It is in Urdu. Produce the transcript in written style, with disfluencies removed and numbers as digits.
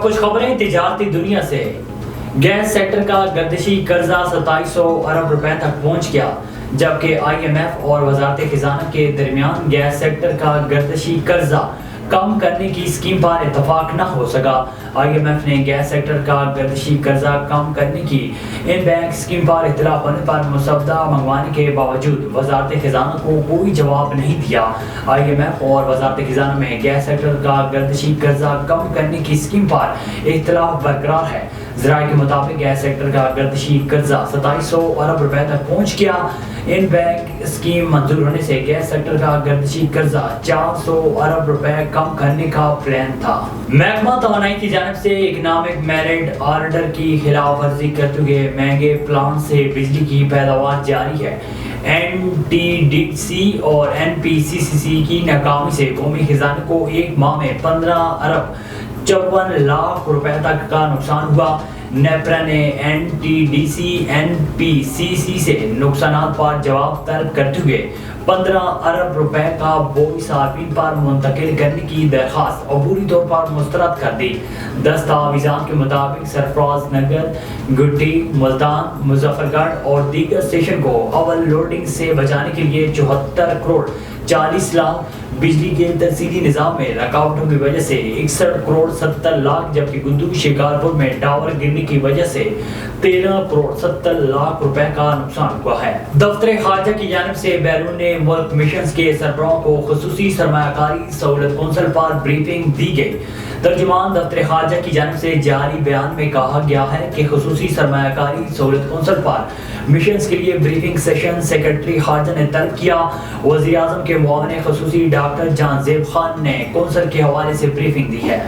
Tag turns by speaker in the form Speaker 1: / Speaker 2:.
Speaker 1: کچھ خبریں تجارتی دنیا سے۔ گیس سیکٹر کا گردشی قرضہ 2700 ارب روپے تک پہنچ گیا، جبکہ آئی ایم ایف اور وزارت خزانہ کے درمیان گیس سیکٹر کا گردشی قرضہ کم کرنے کی اسکیم پر اتفاق نہ ہو سکا۔ آئی ایم ایف نے گیس سیکٹر کا گردشی قرضہ کم کرنے کی ان بینک اسکیم پر اطلاع ہونے پر مسودہ منگوانے کے باوجود وزارت خزانہ کو کوئی جواب نہیں دیا۔ آئی ایم ایف اور وزارت خزانہ میں گیس سیکٹر کا گردشی قرضہ کم کرنے کی اسکیم پر اختلاف برقرار ہے۔ ذرائع کے مطابق گیس سیکٹر کا گردشی قرضہ 2700 ارب روپے تک پہنچ گیا۔ ان بینک اسکیم منظور ہونے سے گیس سیکٹر کا گردشی قرضہ 400 ارب روپے کم کرنے کا پلان تھا۔ محکمہ توانائی کی جانب سے اکنامک میرٹ آرڈر کی خلاف ورزی کرتے ہوئے مہنگے پلانٹ سے بجلی کی پیداوار جاری ہے۔ این ٹی ڈی سی اور این پی سی سی سی کی ناکامی سے قومی خزانے کو ایک ماہ میں 15 ارب 54 لاکھ روپے تک کا نقصان ہوا۔ نیپرا نے N T D C N P C C سے نقصانات پر جواب طلب کرتے ہوئے 15 ارب روپے کا بوئی صارفین پر منتقل کرنے کی درخواست عبوری طور پر مسترد کر دی۔ دستاویزات کے مطابق سرفراز نگر، گٹھی، ملتان، مظفر گڑھ اور دیگر اسٹیشن کو اوور لوڈنگ سے بچانے کے لیے 74 کروڑ 40 لاکھ، بجلی کے ترسیلی نظام میں رکاوٹوں کی وجہ سے 61 کروڑ 70 لاکھ، جبکہ گدو شکارپور میں ٹاور گرنے کی وجہ سے 13 کروڑ 70 لاکھ روپے کا نقصان ہوا ہے۔ دفتر خارجہ کی جانب سے بیرون ملک مشنز کے سربراہوں کو خصوصی سرمایہ کاری سہولت کونسل پر بریفنگ دی گئی۔ ترجمان دفتر خارجہ کی جانب سے جاری بیان میں کہا گیا ہے کہ خصوصی سرمایہ کاری سہولت کونسل پر مشنز کے لیے بریفنگ سیشن سیکرٹری خارجہ نے طلب کیا۔ وزیر اعظم کے معاون خصوصی ڈاکٹر جان زیب خان نے کونسل کے حوالے سے بریفنگ دی ہے۔